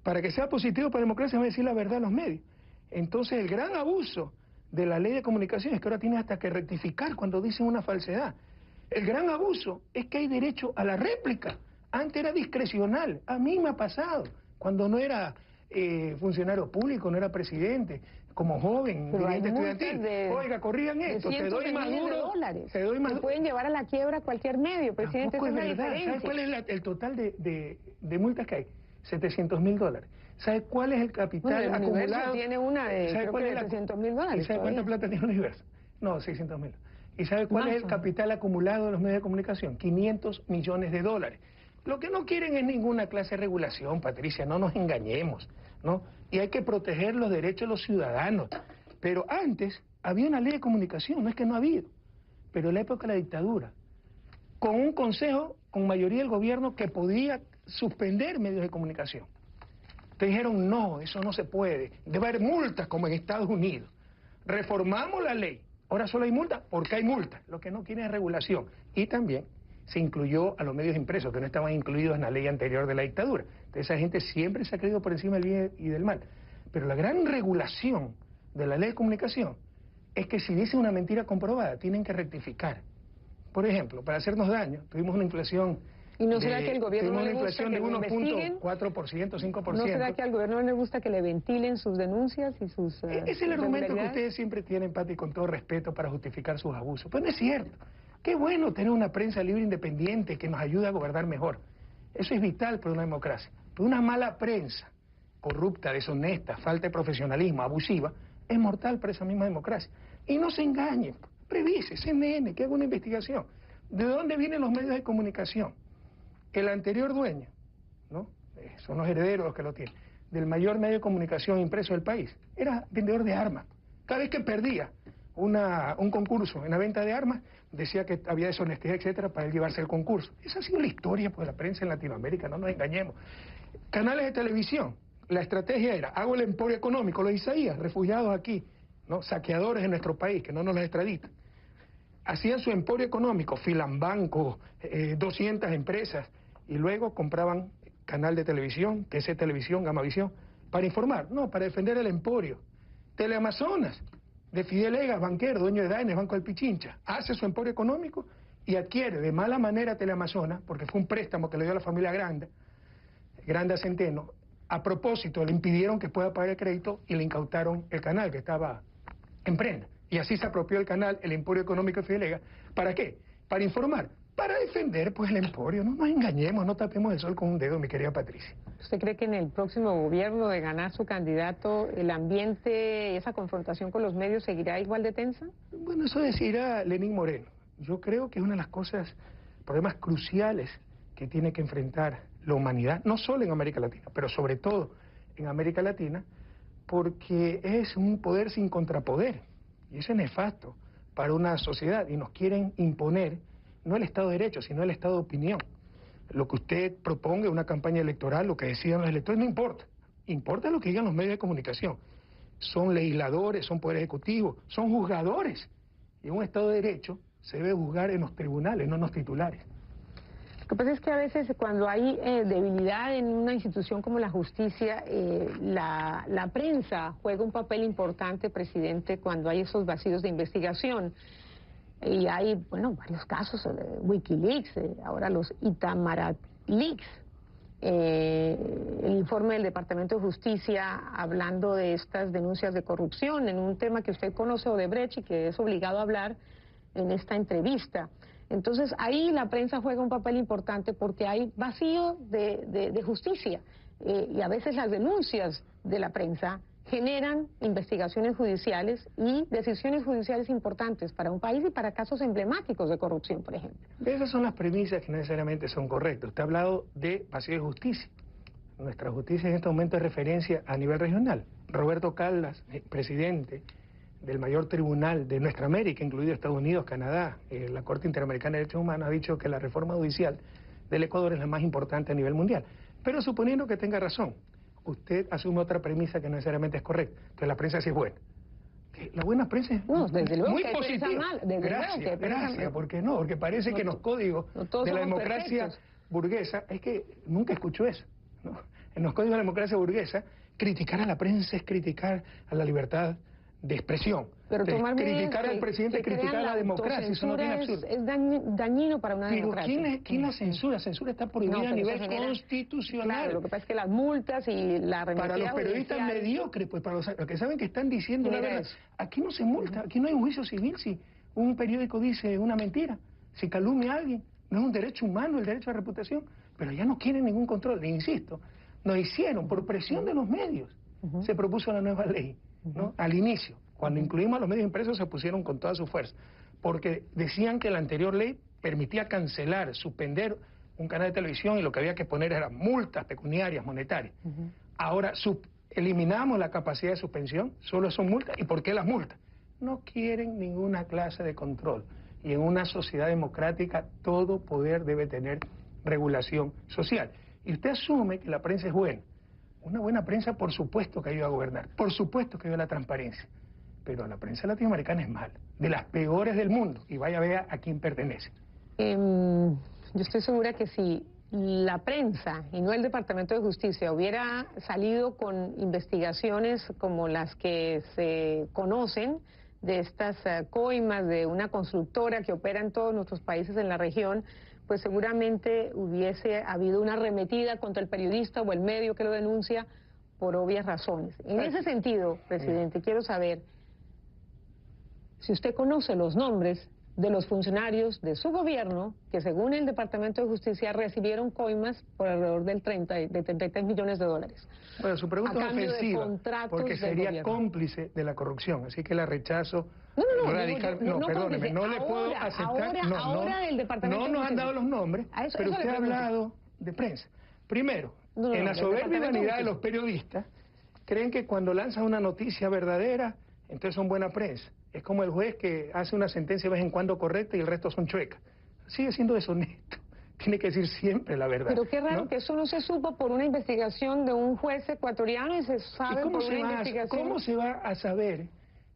para que sea positivo para la democracia, va a decir la verdad a los medios. Entonces, el gran abuso de la ley de comunicación es que ahora tiene hasta que rectificar cuando dicen una falsedad. El gran abuso es que hay derecho a la réplica. Antes era discrecional. A mí me ha pasado, cuando no era funcionario público, no era presidente, como joven, dirigente estudiantil. Oiga, corrían esto, te doy más duro, te doy más duro. Pueden llevar a la quiebra cualquier medio, presidente. Tampoco es verdad. ¿Sabes cuál es el total de multas que hay? $700.000. ¿Sabe cuál es el capital acumulado? Tiene una de, creo que de $300.000. ¿Y sabe cuánta plata tiene el universo? No, 600.000. ¿Y sabe cuál es el capital acumulado de los medios de comunicación? $500 millones. Lo que no quieren es ninguna clase de regulación, Patricia, no nos engañemos, ¿no? Y hay que proteger los derechos de los ciudadanos. Pero antes había una ley de comunicación, no es que no ha habido. Pero en la época de la dictadura, con un consejo, con mayoría del gobierno, que podía suspender medios de comunicación. Te dijeron, no, eso no se puede. Debe haber multas como en Estados Unidos. Reformamos la ley. Ahora solo hay multas porque hay multas. Lo que no quieren es regulación. Y también se incluyó a los medios impresos, que no estaban incluidos en la ley anterior de la dictadura. Entonces esa gente siempre se ha creído por encima del bien y del mal. Pero la gran regulación de la ley de comunicación es que si dicen una mentira comprobada, tienen que rectificar. Por ejemplo, para hacernos daño, tuvimos una inflación... ¿Y no será que el gobierno no le gusta que le investiguen? 1.4%, 5%. ¿No será que al gobierno no le gusta que le ventilen sus denuncias y sus Ese es el argumento que ustedes siempre tienen, Pati, con todo respeto, para justificar sus abusos. Pues no es cierto. Qué bueno tener una prensa libre e independiente que nos ayude a gobernar mejor. Eso es vital para una democracia. Pero una mala prensa, corrupta, deshonesta, falta de profesionalismo, abusiva, es mortal para esa misma democracia. Y no se engañen. Revise, CNN, que haga una investigación. ¿De dónde vienen los medios de comunicación? El anterior dueño, ¿no? Son los herederos los que lo tienen, del mayor medio de comunicación impreso del país, era vendedor de armas. Cada vez que perdía un concurso en la venta de armas, decía que había deshonestidad, etcétera, para él llevarse el concurso. Esa ha sido la historia, pues, de la prensa en Latinoamérica, no nos engañemos. Canales de televisión, la estrategia era, hago el emporio económico, los Isaías, refugiados aquí, ¿no? Saqueadores en nuestro país, que no nos los extraditan. Hacían su emporio económico, Filambanco, 200 empresas, y luego compraban canal de televisión, que es Televisión, Gamavisión, para informar, no, para defender el emporio. Teleamazonas, de Fidel Egas, banquero, dueño de Daines, Banco del Pichincha, hace su emporio económico y adquiere de mala manera Teleamazonas, porque fue un préstamo que le dio a la familia Grande a Centeno. A propósito, le impidieron que pueda pagar el crédito y le incautaron el canal, que estaba en prenda. Y así se apropió el canal, el emporio económico de Fidel Egas. ¿Para qué? Para informar. Para defender, pues, el emporio. No nos engañemos, no tapemos el sol con un dedo, mi querida Patricia. ¿Usted cree que en el próximo gobierno, de ganar su candidato, el ambiente, esa confrontación con los medios seguirá igual de tensa? Bueno, eso decirá Lenín Moreno. Yo creo que es una de las cosas, problemas cruciales que tiene que enfrentar la humanidad, no solo en América Latina, pero sobre todo en América Latina, porque es un poder sin contrapoder. Y eso es nefasto para una sociedad. Y nos quieren imponer no el Estado de Derecho, sino el Estado de opinión. Lo que usted proponga en una campaña electoral, lo que decidan los electores, no importa. Importa lo que digan los medios de comunicación. Son legisladores, son poder ejecutivo, son juzgadores. Y en un Estado de Derecho se debe juzgar en los tribunales, no en los titulares. Lo que pasa es que a veces cuando hay debilidad en una institución como la justicia, la prensa juega un papel importante, presidente, cuando hay esos vacíos de investigación. Y hay, bueno, varios casos, Wikileaks, ahora los Itamaraty Leaks. el informe del Departamento de Justicia hablando de estas denuncias de corrupción en un tema que usted conoce, Odebrecht, y que es obligado a hablar en esta entrevista. Entonces ahí la prensa juega un papel importante porque hay vacío de justicia y a veces las denuncias de la prensa generan investigaciones judiciales y decisiones judiciales importantes para un país y para casos emblemáticos de corrupción, por ejemplo. Esas son las premisas que no necesariamente son correctas. Usted ha hablado de vacío de justicia. Nuestra justicia en este momento es referencia a nivel regional. Roberto Caldas, presidente del mayor tribunal de nuestra América, incluido Estados Unidos, Canadá, la Corte Interamericana de Derechos Humanos, ha dicho que la reforma judicial del Ecuador es la más importante a nivel mundial. Pero suponiendo que tenga razón, usted asume otra premisa que no necesariamente es correcta, que la prensa sí es buena. La buena prensa es muy positiva. Gracias, ¿por qué no? Porque parece que en los códigos de la democracia burguesa, es que nunca escucho eso, ¿no? En los códigos de la democracia burguesa, criticar a la prensa es criticar a la libertad de expresión. Pero criticar al presidente es criticar a la democracia, eso no tiene absurdo. Es dañino para una democracia. Pero ¿quién la censura? La censura está prohibida a nivel constitucional. Claro, lo que pasa es que las multas y la remetida para los periodistas judicial mediocres, pues para los que saben que están diciendo la verdad. Aquí no se multa, aquí no hay un juicio civil si un periódico dice una mentira, si calumnia a alguien. No es un derecho humano el derecho a reputación, pero ya no quieren ningún control. Le insisto, nos hicieron, por presión de los medios, se propuso la nueva ley, ¿no? Al inicio, cuando incluimos a los medios impresos, se pusieron con toda su fuerza, porque decían que la anterior ley permitía cancelar, suspender un canal de televisión y lo que había que poner eran multas pecuniarias, monetarias. Ahora eliminamos la capacidad de suspensión, solo son multas. ¿Y por qué las multas? No quieren ninguna clase de control. Y en una sociedad democrática todo poder debe tener regulación social. Y usted asume que la prensa es buena. Una buena prensa, por supuesto que ayuda a gobernar, por supuesto que ayuda a la transparencia. Pero la prensa latinoamericana es mala, de las peores del mundo. Y vaya, vea a quién pertenece. Yo estoy segura que si la prensa y no el Departamento de Justicia hubiera salido con investigaciones como las que se conocen, de estas coimas de una constructora que opera en todos nuestros países en la región, pues seguramente hubiese habido una arremetida contra el periodista o el medio que lo denuncia por obvias razones. En ese sentido, presidente, quiero saber si usted conoce los nombres de los funcionarios de su gobierno que, según el Departamento de Justicia, recibieron coimas por alrededor de 33 millones de dólares. Bueno, su pregunta es ofensiva, porque sería cómplice de la corrupción, así que la rechazo radical. Perdóneme, no le puedo aceptar. Ahora el Departamento no nos han dado los nombres, pero usted ha hablado de prensa. Primero, en la soberbia vanidad de los periodistas, creen que cuando lanzan una noticia verdadera, entonces son buena prensa. Es como el juez que hace una sentencia de vez en cuando correcta y el resto son chuecas. Sigue siendo deshonesto. Tiene que decir siempre la verdad. Pero qué raro, ¿no? Que eso no se supo por una investigación de un juez ecuatoriano y se sabe por una investigación. ¿Cómo se va a saber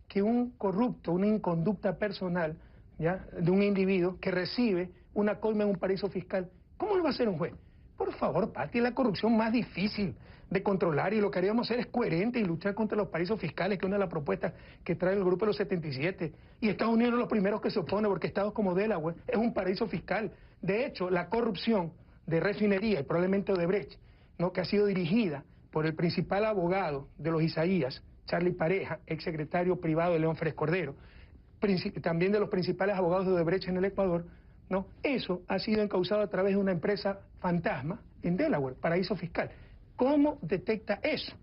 que un corrupto, una inconducta personal, ¿ya?, de un individuo que recibe una coima en un paraíso fiscal, cómo lo va a hacer un juez? Por favor, Pati, es la corrupción más difícil de controlar y lo que haríamos hacer es coherente y luchar contra los paraísos fiscales, que es una de las propuestas que trae el Grupo de los 77. Y Estados Unidos es los primeros que se opone porque estados como Delaware es un paraíso fiscal. De hecho, la corrupción de refinería y probablemente Odebrecht, ¿no?, que ha sido dirigida por el principal abogado de los Isaías, Charlie Pareja, exsecretario privado de León Férez Cordero, también de los principales abogados de Odebrecht en el Ecuador, ¿no? Eso ha sido encausado a través de una empresa fantasma en Delaware, paraíso fiscal. ¿Cómo detecta eso?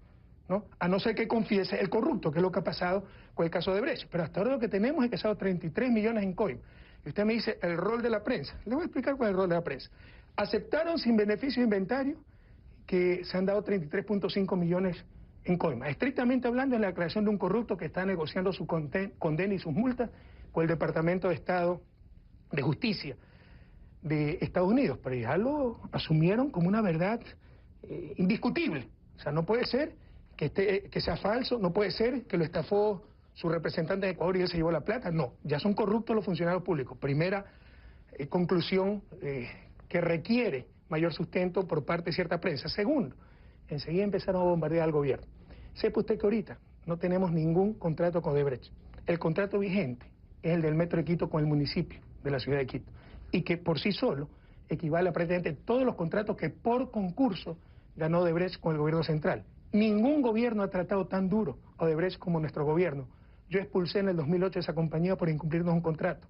¿No? A no ser que confiese el corrupto, que es lo que ha pasado con el caso de Brecht. Pero hasta ahora lo que tenemos es que se han dado 33 millones en coima. Y usted me dice el rol de la prensa. Le voy a explicar cuál es el rol de la prensa. Aceptaron sin beneficio de inventario que se han dado 33.5 millones en coima. Estrictamente hablando, es la declaración de un corrupto que está negociando su condena y sus multas con el Departamento de Estado de Justicia de Estados Unidos, pero ya lo asumieron como una verdad indiscutible. O sea, no puede ser que sea falso, no puede ser que lo estafó su representante de Ecuador y él se llevó la plata. No, ya son corruptos los funcionarios públicos. Primera conclusión que requiere mayor sustento por parte de cierta prensa. Segundo, enseguida empezaron a bombardear al gobierno. Sepa usted que ahorita no tenemos ningún contrato con Odebrecht. El contrato vigente es el del Metro de Quito con el municipio de la ciudad de Quito, y que por sí solo equivale a prácticamente todos los contratos que por concurso ganó Odebrecht con el gobierno central. Ningún gobierno ha tratado tan duro a Odebrecht como nuestro gobierno. Yo expulsé en el 2008 esa compañía por incumplirnos un contrato.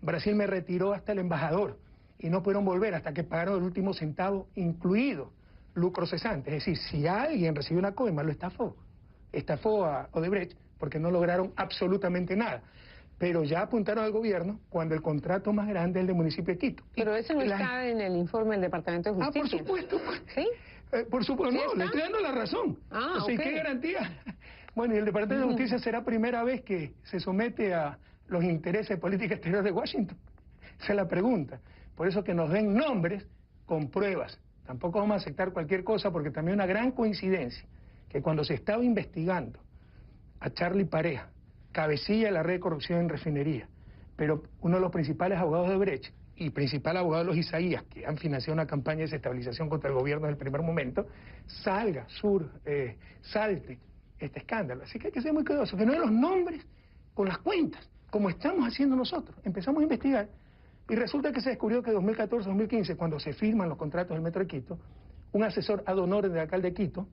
Brasil me retiró hasta el embajador y no pudieron volver hasta que pagaron el último centavo, incluido lucro cesante. Es decir, si alguien recibió una coima, lo estafó. Estafó a Odebrecht porque no lograron absolutamente nada. Pero ya apuntaron al gobierno cuando el contrato más grande es el del municipio de Quito. Pero eso no está en el informe del Departamento de Justicia. Ah, por supuesto. ¿Sí? Por supuesto, ¿Sí no, le estoy dando la razón. Ah, o sea, okay. ¿qué garantía? Bueno, y el Departamento de Justicia será primera vez que se somete a los intereses de política exterior de Washington. Esa es la pregunta. Por eso que nos den nombres con pruebas. Tampoco vamos a aceptar cualquier cosa porque también una gran coincidencia que cuando se estaba investigando a Charlie Pareja, cabecilla de la red de corrupción en refinería, pero uno de los principales abogados de Brecht y principal abogado de los Isaías, que han financiado una campaña de desestabilización contra el gobierno desde el primer momento, salte este escándalo. Así que hay que ser muy cuidadosos, que no den los nombres con las cuentas, como estamos haciendo nosotros. Empezamos a investigar y resulta que se descubrió que en 2014-2015, cuando se firman los contratos del Metro de Quito, un asesor ad honorem del alcalde de Quito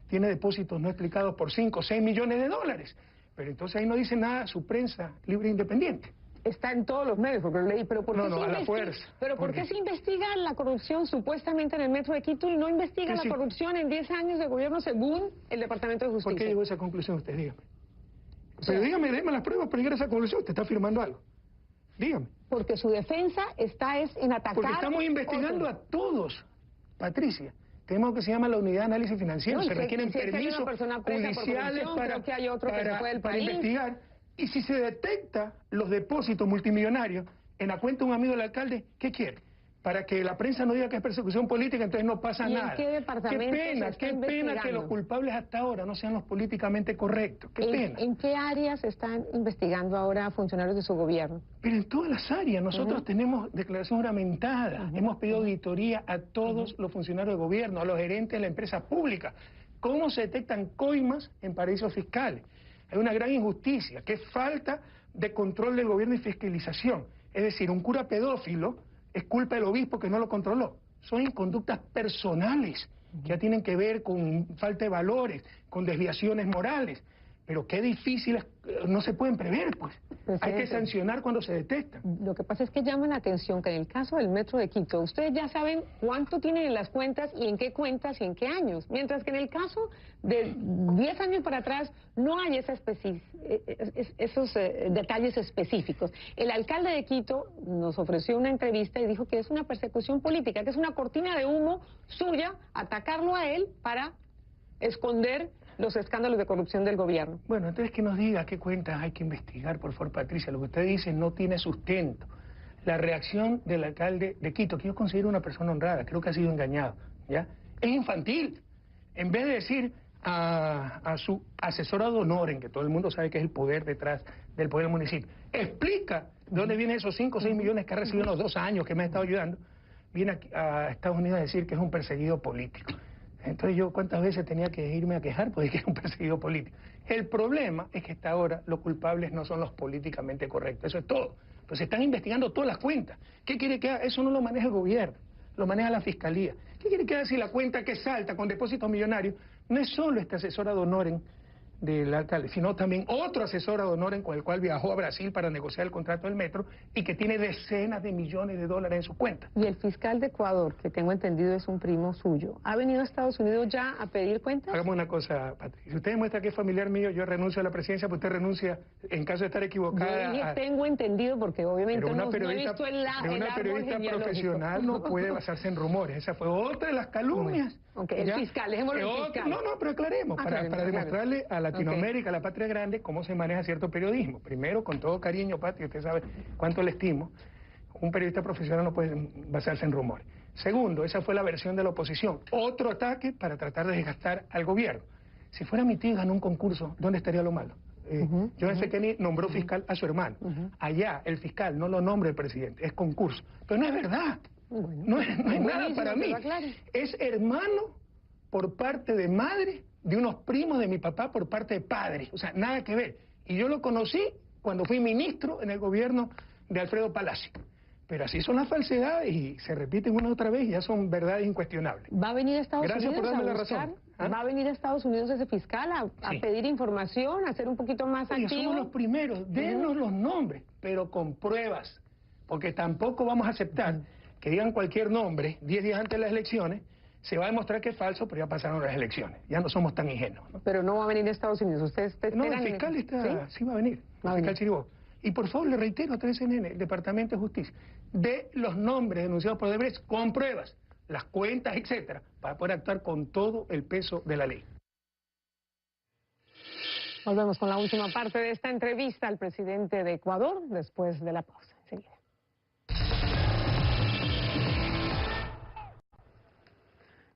tiene depósitos no explicados por 5 o 6 millones de dólares. Pero entonces ahí no dice nada su prensa libre e independiente. Está en todos los medios, porque lo leí, pero ¿por qué No, se a la fuerza. ¿Pero por qué se investiga la corrupción supuestamente en el Metro de Quito y no investiga la corrupción en 10 años de gobierno según el Departamento de Justicia? ¿Por qué llegó a esa conclusión usted? Dígame. Pero dígame, déme las pruebas para llegar a esa conclusión. Usted está afirmando algo. Dígame. Porque su defensa está en atacar... Porque estamos investigando a todos, Patricia. Tenemos lo que se llama la unidad de análisis financiero. No, se requieren permisos judiciales para investigar. Y si se detecta los depósitos multimillonarios en la cuenta de un amigo del alcalde, ¿qué quiere? Para que la prensa no diga que es persecución política, entonces no pasa nada. ¿En qué departamento qué pena que los culpables hasta ahora no sean los políticamente correctos. Qué pena. ¿En qué áreas están investigando ahora funcionarios de su gobierno? Pero en todas las áreas. Nosotros tenemos declaración juramentada. Hemos pedido auditoría a todos los funcionarios de gobierno, a los gerentes de la empresa pública. ¿Cómo se detectan coimas en paraísos fiscales? Hay una gran injusticia, que es falta de control del gobierno y fiscalización. Es decir, un cura pedófilo es culpa del obispo que no lo controló. Son inconductas personales que ya tienen que ver con falta de valores, con desviaciones morales. Pero qué difícil es, no se pueden prever, pues. Hay que sancionar cuando se detectan. Lo que pasa es que llama la atención que en el caso del Metro de Quito, ustedes ya saben cuánto tienen en las cuentas y en qué cuentas y en qué años. Mientras que en el caso de 10 años para atrás no hay esos detalles específicos. El alcalde de Quito nos ofreció una entrevista y dijo que es una persecución política, que es una cortina de humo suya, atacarlo a él para esconder los escándalos de corrupción del gobierno. Bueno, entonces que nos diga qué cuentas hay que investigar, por favor, Patricia. Lo que usted dice no tiene sustento. La reacción del alcalde de Quito, que yo considero una persona honrada, creo que ha sido engañado, ¿ya? Es infantil. En vez de decir a su asesor ad honorem, que todo el mundo sabe que es el poder detrás del poder del municipio, explica de dónde vienen esos 5 o 6 millones que ha recibido en los 2 años que me ha estado ayudando, viene a Estados Unidos a decir que es un perseguido político. Entonces yo cuántas veces tenía que irme a quejar porque era un perseguido político. El problema es que hasta ahora los culpables no son los políticamente correctos, eso es todo. Pues se están investigando todas las cuentas. ¿Qué quiere que haga? Eso no lo maneja el gobierno, lo maneja la fiscalía. ¿Qué quiere que haga si la cuenta que salta con depósitos millonarios no es solo este asesor ad honorem del alcalde, sino también otro asesor ad honorem con el cual viajó a Brasil para negociar el contrato del metro y que tiene decenas de millones de dólares en sus cuentas? Y el fiscal de Ecuador, que tengo entendido es un primo suyo, ¿ha venido a Estados Unidos ya a pedir cuentas? Hagamos una cosa, Patricia. Si usted demuestra que es familiar mío, yo renuncio a la presidencia, pues usted renuncia en caso de estar equivocada. Yo dije, tengo entendido, porque obviamente no he visto una periodista profesional no puede basarse en rumores. Esa fue otra de las calumnias. Okay, el fiscal, dejémoslo el fiscal. No, pero aclaremos, para demostrarle a Latinoamérica, a la patria grande, cómo se maneja cierto periodismo. Primero, con todo cariño, Patria, usted sabe cuánto le estimo, un periodista profesional no puede basarse en rumores. Segundo, esa fue la versión de la oposición. Otro ataque para tratar de desgastar al gobierno. Si fuera mi tío y ganó un concurso, ¿dónde estaría lo malo? John F. Kennedy nombró fiscal a su hermano. Allá, el fiscal no lo nombra el presidente, es concurso. Pero no es verdad. Bueno, no es nada para mí. Es hermano por parte de madre de unos primos de mi papá por parte de padre. O sea, nada que ver. Y yo lo conocí cuando fui ministro en el gobierno de Alfredo Palacio. Pero así son las falsedades y se repiten una y otra vez y ya son verdades incuestionables. ¿Va a venir a Estados Gracias Unidos por darme a la buscar? razón. ¿Ah? ¿Va a venir a Estados Unidos ese fiscal a Sí. pedir información, a ser un poquito más Oye, activo? somos los primeros, denos los nombres, pero con pruebas, porque tampoco vamos a aceptar que digan cualquier nombre 10 días antes de las elecciones, se va a demostrar que es falso, pero ya pasaron las elecciones, ya no somos tan ingenuos, ¿no? Pero no va a venir a Estados Unidos, ¿ustedes No, esperan? el fiscal está, ¿Sí? sí va a venir, Va a el fiscal venir. Chiribó. Y por favor, le reitero a CNN, el Departamento de Justicia, de los nombres denunciados por Odebrecht con pruebas, las cuentas, etcétera, para poder actuar con todo el peso de la ley. Volvemos con la última parte de esta entrevista al presidente de Ecuador después de la pausa. Enseguida.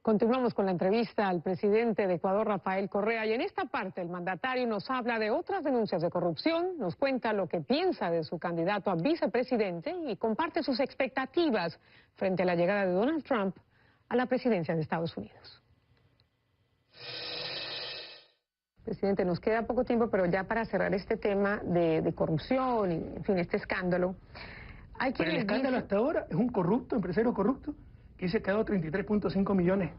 Continuamos con la entrevista al presidente de Ecuador, Rafael Correa, y en esta parte el mandatario nos habla de otras denuncias de corrupción, nos cuenta lo que piensa de su candidato a vicepresidente y comparte sus expectativas frente a la llegada de Donald Trump a la presidencia de Estados Unidos. Presidente, nos queda poco tiempo, pero ya para cerrar este tema de corrupción y, en fin, este escándalo. Pero el escándalo hasta ahora es un corrupto, empresario corrupto, que se quedó 33.5 millones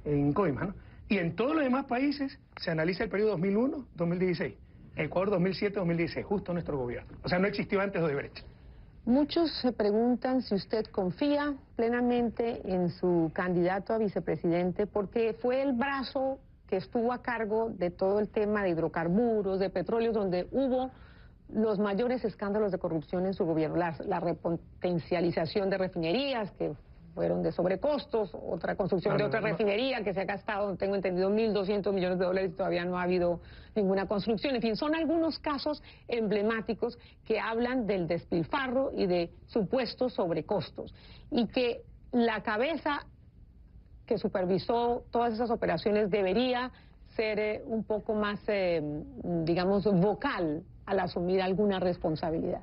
en coimas, ¿no? Y en todos los demás países se analiza el periodo 2001-2016. Ecuador 2007-2016, justo nuestro gobierno. O sea, no existió antes de Odebrecht. Muchos se preguntan si usted confía plenamente en su candidato a vicepresidente, porque fue el brazo que estuvo a cargo de todo el tema de hidrocarburos, de petróleos, donde hubo los mayores escándalos de corrupción en su gobierno. La repotencialización de refinerías, que fueron de sobrecostos, otra construcción de otra refinería que se ha gastado, tengo entendido, 1.200 millones de dólares y todavía no ha habido ninguna construcción. En fin, son algunos casos emblemáticos que hablan del despilfarro y de supuestos sobrecostos. Y que la cabeza que supervisó todas esas operaciones debería ser un poco más, digamos, vocal al asumir alguna responsabilidad.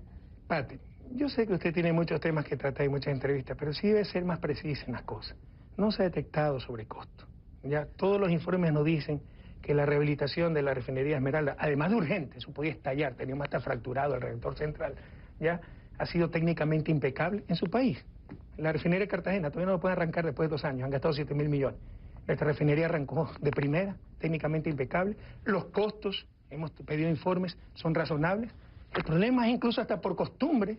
Pati, yo sé que usted tiene muchos temas que tratar y muchas entrevistas, pero sí debe ser más precisa en las cosas. No se ha detectado sobrecosto. Ya todos los informes nos dicen que la rehabilitación de la refinería Esmeralda, además de urgente, eso podía estallar, teníamos hasta fracturado el reactor central, ya ha sido técnicamente impecable en su país. La refinería de Cartagena todavía no lo puede arrancar después de 2 años, han gastado 7.000 millones. Nuestra refinería arrancó de primera, técnicamente impecable. Los costos, hemos pedido informes, son razonables. El problema es incluso hasta por costumbre,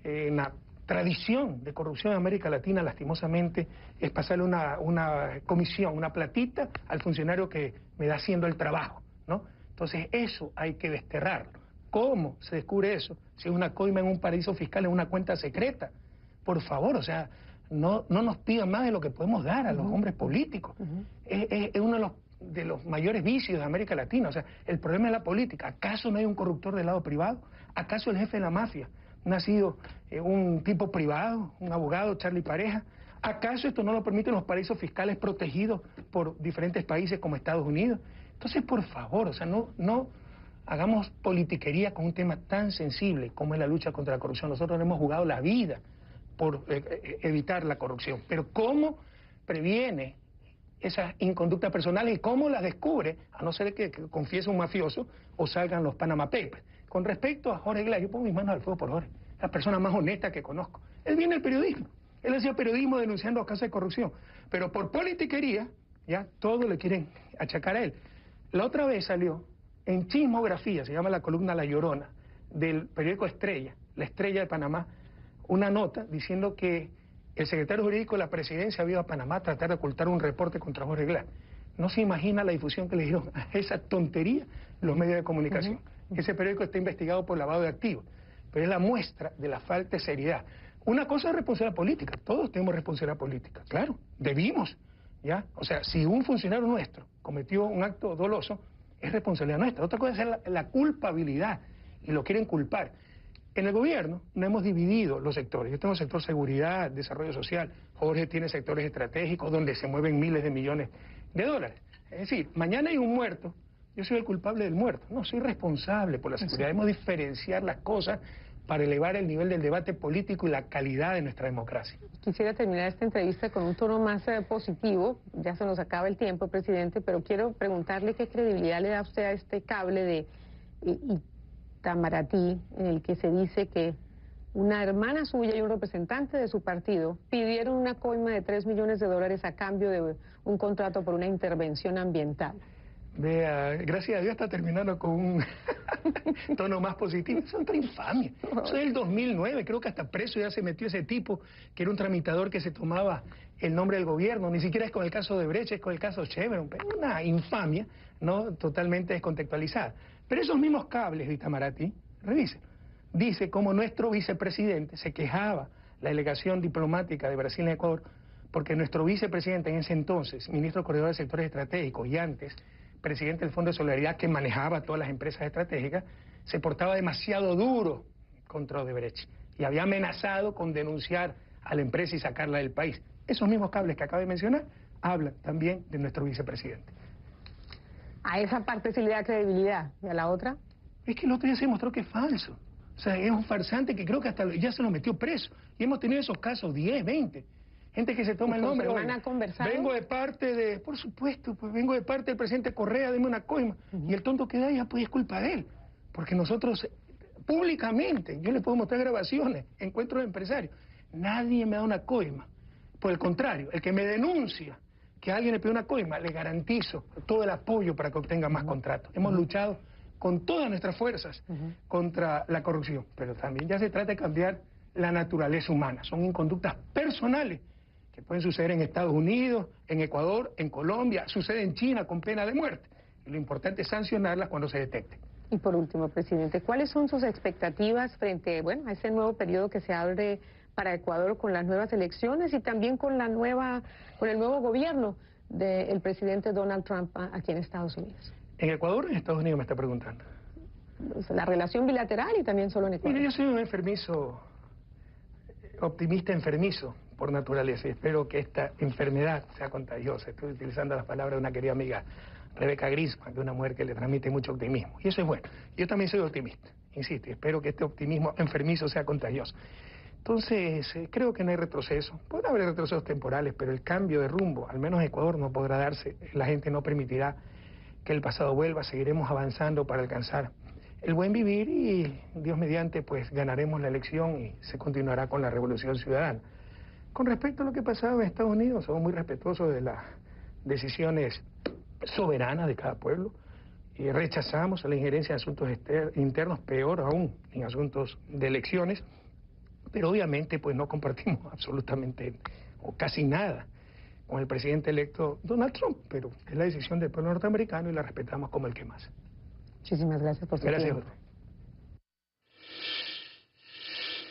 en la tradición de corrupción en América Latina, lastimosamente, es pasarle una comisión, una platita al funcionario que me da haciendo el trabajo, ¿no? Entonces eso hay que desterrarlo. ¿Cómo se descubre eso? Si es una coima en un paraíso fiscal, en una cuenta secreta. Por favor, o sea, no nos pidan más de lo que podemos dar a los hombres políticos. Es uno de los mayores vicios de América Latina. O sea, el problema es la política. ¿Acaso no hay un corruptor del lado privado? ¿Acaso el jefe de la mafia no ha sido un tipo privado, un abogado, Charlie Pareja? ¿Acaso esto no lo permiten los paraísos fiscales protegidos por diferentes países como Estados Unidos? Entonces, por favor, o sea, no hagamos politiquería con un tema tan sensible como es la lucha contra la corrupción. Nosotros hemos jugado la vida por evitar la corrupción. Pero ¿cómo previene esas inconductas personales y cómo las descubre, a no ser que confiese un mafioso o salgan los Panama Papers? Con respecto a Jorge Glass, yo pongo mis manos al fuego por Jorge, la persona más honesta que conozco. Él viene del periodismo, él hacía periodismo denunciando casos de corrupción, pero por politiquería, ya todo le quieren achacar a él. La otra vez salió en Chismografía, se llama la columna La Llorona, del periódico Estrella, La Estrella de Panamá, una nota diciendo que el secretario jurídico de la presidencia había ido a Panamá a tratar de ocultar un reporte contra Jorge Glass. No se imagina la difusión que le dieron a esa tontería los medios de comunicación. Ese periódico está investigado por lavado de activos, pero es la muestra de la falta de seriedad. Una cosa es responsabilidad política, todos tenemos responsabilidad política, claro, debimos, ¿ya? O sea, si un funcionario nuestro cometió un acto doloso, es responsabilidad nuestra. Otra cosa es la culpabilidad, y lo quieren culpar. En el gobierno no hemos dividido los sectores. Yo tengo sector seguridad, desarrollo social. Jorge tiene sectores estratégicos donde se mueven miles de millones de dólares. Es decir, mañana hay un muerto, yo soy el culpable del muerto. No, soy responsable por la seguridad. Debemos diferenciar las cosas para elevar el nivel del debate político y la calidad de nuestra democracia. Quisiera terminar esta entrevista con un tono más positivo. Ya se nos acaba el tiempo, presidente, pero quiero preguntarle qué credibilidad le da usted a este cable de Itamaraty, en el que se dice que una hermana suya y un representante de su partido pidieron una coima de $3 millones a cambio de un contrato por una intervención ambiental. Vea, gracias a Dios está terminando con un tono más positivo. Es otra infamia. Eso es del 2009, creo que hasta preso ya se metió ese tipo, que era un tramitador que se tomaba el nombre del gobierno. Ni siquiera es con el caso de Brecht, es con el caso Chevron. Pero una infamia, ¿no? Totalmente descontextualizada. Pero esos mismos cables de Itamaraty, revisen, dice cómo nuestro vicepresidente se quejaba, la delegación diplomática de Brasil en Ecuador, porque nuestro vicepresidente en ese entonces, ministro coordinador de sectores estratégicos y antes presidente del Fondo de Solidaridad que manejaba todas las empresas estratégicas, se portaba demasiado duro contra Odebrecht y había amenazado con denunciar a la empresa y sacarla del país. Esos mismos cables que acabo de mencionar hablan también de nuestro vicepresidente. A esa parte sí le da credibilidad, ¿y a la otra? Es que el otro día se demostró que es falso. O sea, es un farsante que creo que hasta ya se lo metió preso. Y hemos tenido esos casos, 10, 20. Gente que se toma el nombre. ¿Ha conversado? Vengo de parte de, por supuesto, pues vengo de parte del presidente Correa, deme una coima. Y el tonto que da ya, pues es culpa de él. Porque nosotros, públicamente, yo le puedo mostrar grabaciones, encuentros de empresarios. Nadie me da una coima. Por el contrario, el que me denuncia que alguien le pide una coima, le garantizo todo el apoyo para que obtenga más contratos. Hemos luchado con todas nuestras fuerzas contra la corrupción. Pero también ya se trata de cambiar la naturaleza humana. Son inconductas personales que pueden suceder en Estados Unidos, en Ecuador, en Colombia, sucede en China con pena de muerte. Y lo importante es sancionarlas cuando se detecten. Y por último, presidente, ¿cuáles son sus expectativas frente, a ese nuevo periodo que se abre para Ecuador con las nuevas elecciones y también con el nuevo gobierno del presidente Donald Trump aquí en Estados Unidos? ¿En Ecuador o en Estados Unidos me está preguntando? La relación bilateral y también solo en Ecuador. Mire, yo soy un enfermizo, optimista enfermizo por naturaleza, y espero que esta enfermedad sea contagiosa. Estoy utilizando las palabras de una querida amiga, Rebeca Grisman, que es una mujer que le transmite mucho optimismo. Y eso es bueno. Yo también soy optimista, insisto, y espero que este optimismo enfermizo sea contagioso. Entonces, creo que no hay retroceso. Podrá haber retrocesos temporales, pero el cambio de rumbo, al menos en Ecuador, no podrá darse. La gente no permitirá que el pasado vuelva. Seguiremos avanzando para alcanzar el buen vivir y, Dios mediante, pues ganaremos la elección y se continuará con la revolución ciudadana. Con respecto a lo que pasaba en Estados Unidos, somos muy respetuosos de las decisiones soberanas de cada pueblo y rechazamos la injerencia en asuntos internos, peor aún en asuntos de elecciones, pero obviamente pues no compartimos absolutamente o casi nada con el presidente electo Donald Trump, pero es la decisión del pueblo norteamericano y la respetamos como el que más. Muchísimas gracias por su tiempo. Gracias.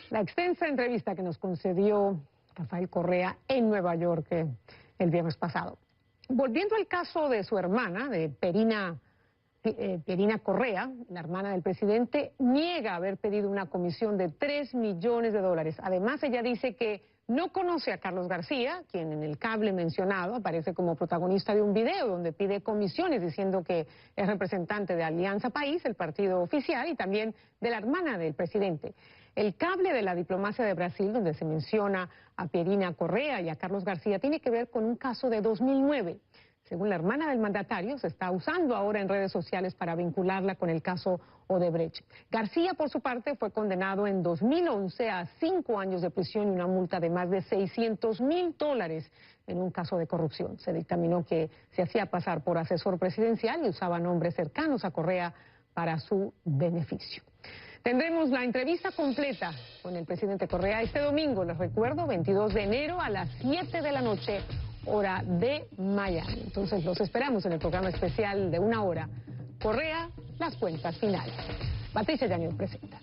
La extensa entrevista que nos concedió Rafael Correa en Nueva York el viernes pasado. Volviendo al caso de su hermana, de Perina Correa, la hermana del presidente, niega haber pedido una comisión de $3 millones. Además, ella dice que no conoce a Carlos García, quien en el cable mencionado aparece como protagonista de un video donde pide comisiones diciendo que es representante de Alianza País, el partido oficial, y también de la hermana del presidente. El cable de la diplomacia de Brasil, donde se menciona a Perina Correa y a Carlos García, tiene que ver con un caso de 2009. Según la hermana del mandatario, se está usando ahora en redes sociales para vincularla con el caso Odebrecht. García, por su parte, fue condenado en 2011 a 5 años de prisión y una multa de más de $600.000 en un caso de corrupción. Se dictaminó que se hacía pasar por asesor presidencial y usaba nombres cercanos a Correa para su beneficio. Tendremos la entrevista completa con el presidente Correa este domingo, les recuerdo, 22 de enero a las 7 de la noche, hora de Miami. Entonces los esperamos en el programa especial de 1 hora. Correa, las cuentas finales. Patricia Yáñez presenta.